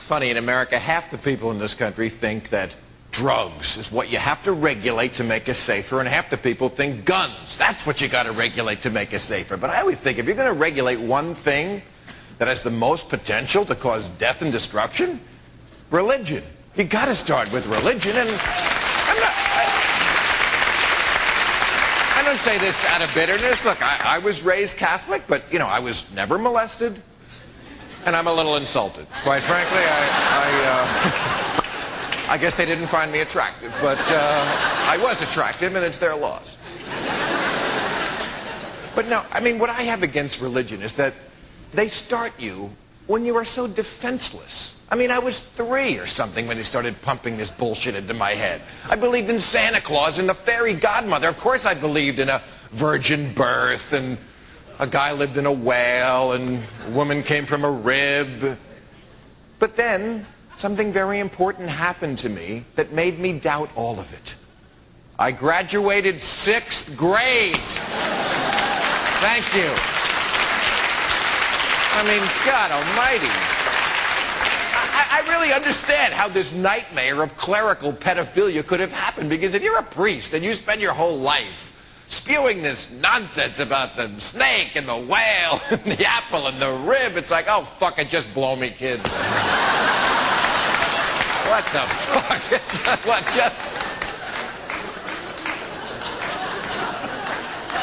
funny, in America, half the people in this country think that drugs is what you have to regulate to make us safer, and half the people think guns. That's what you got to regulate to make us safer. But I always think if you're going to regulate one thing that has the most potential to cause death and destruction, religion. You got to start with religion, and I don't say this out of bitterness. Look, I was raised Catholic, but, you know, I was never molested, and I'm a little insulted. Quite frankly, I guess they didn't find me attractive, but I was attractive, and it's their loss. But no, I mean, what I have against religion is that they start you when you are so defenseless. I mean, I was 3 or something when they started pumping this bullshit into my head. I believed in Santa Claus and the fairy godmother. Of course I believed in a virgin birth, and a guy lived in a whale, and a woman came from a rib. But then something very important happened to me that made me doubt all of it. I graduated 6th grade. Thank you. I mean, God almighty. I really understand how this nightmare of clerical pedophilia could have happened, because if you're a priest and you spend your whole life spewing this nonsense about the snake and the whale and the apple and the rib, it's like, oh, fuck it, just blow me, kid. What the fuck?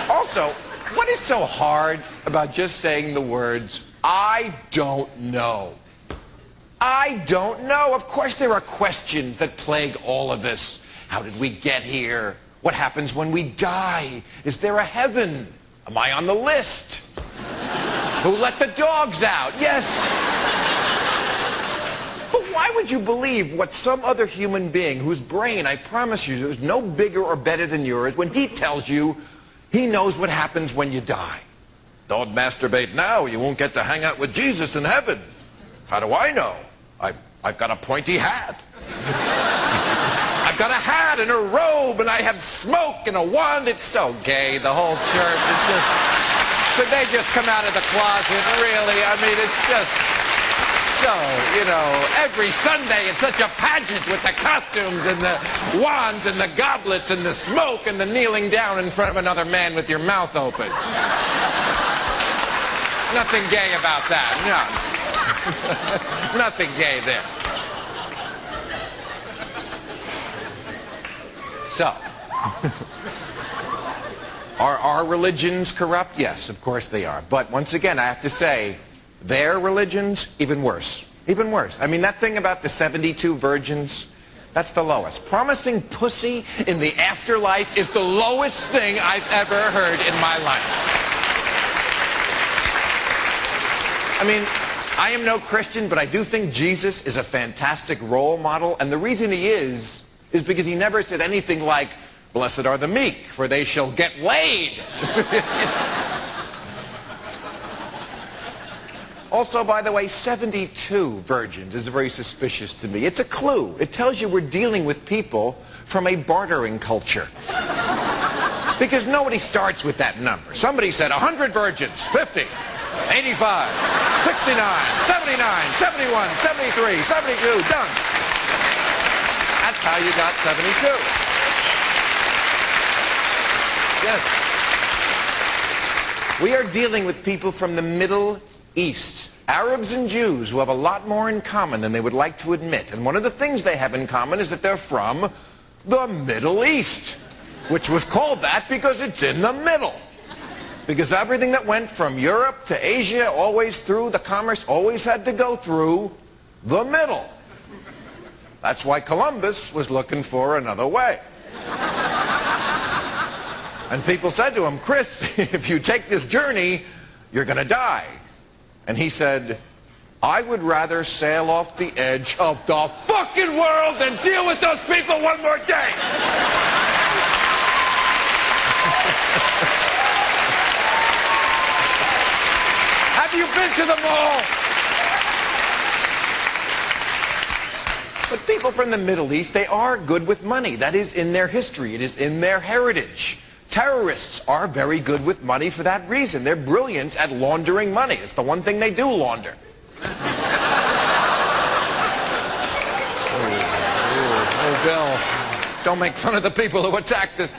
Also, what is so hard about just saying the words, I don't know? I don't know. Of course there are questions that plague all of us. How did we get here? What happens when we die? Is there a heaven? Am I on the list? Who let the dogs out? Yes. But why would you believe what some other human being, whose brain, I promise you, is no bigger or better than yours, when he tells you he knows what happens when you die? Don't masturbate now. You won't get to hang out with Jesus in heaven. How do I know? I've got a pointy hat. I've got a hat and a robe, and I have smoke and a wand. It's so gay, the whole church. It's just... Could they just come out of the closet, really? I mean, it's just so, you know, every Sunday it's such a pageant with the costumes and the wands and the goblets and the smoke and the kneeling down in front of another man with your mouth open. Nothing gay about that, no. Nothing gay there. So, are religions corrupt? Yes, of course they are. But once again, I have to say, their religions, even worse. Even worse. I mean, that thing about the 72 virgins, that's the lowest. Promising pussy in the afterlife is the lowest thing I've ever heard in my life. I mean, I am no Christian, but I do think Jesus is a fantastic role model, and the reason he is because he never said anything like, blessed are the meek, for they shall get laid. Also, by the way, 72 virgins is very suspicious to me. It's a clue. It tells you we're dealing with people from a bartering culture. Because nobody starts with that number. Somebody said 100 virgins, 50, 85, 69, 79, 71, 73, 72, done. That's how you got 72. Yes. We are dealing with people from the Middle East. Arabs and Jews who have a lot more in common than they would like to admit. And one of the things they have in common is that they're from the Middle East, which was called that because it's in the middle. Because everything that went from Europe to Asia, always through, the commerce always had to go through the middle. That's why Columbus was looking for another way. And people said to him, Chris, if you take this journey, you're going to die. And he said, I would rather sail off the edge of the fucking world than deal with those people one more day. Have you been to the mall? But people from the Middle East, they are good with money. That is in their history. It is in their heritage. Terrorists are very good with money for that reason. They're brilliant at laundering money. It's the one thing they do launder. Bill, don't make fun of the people who attacked us.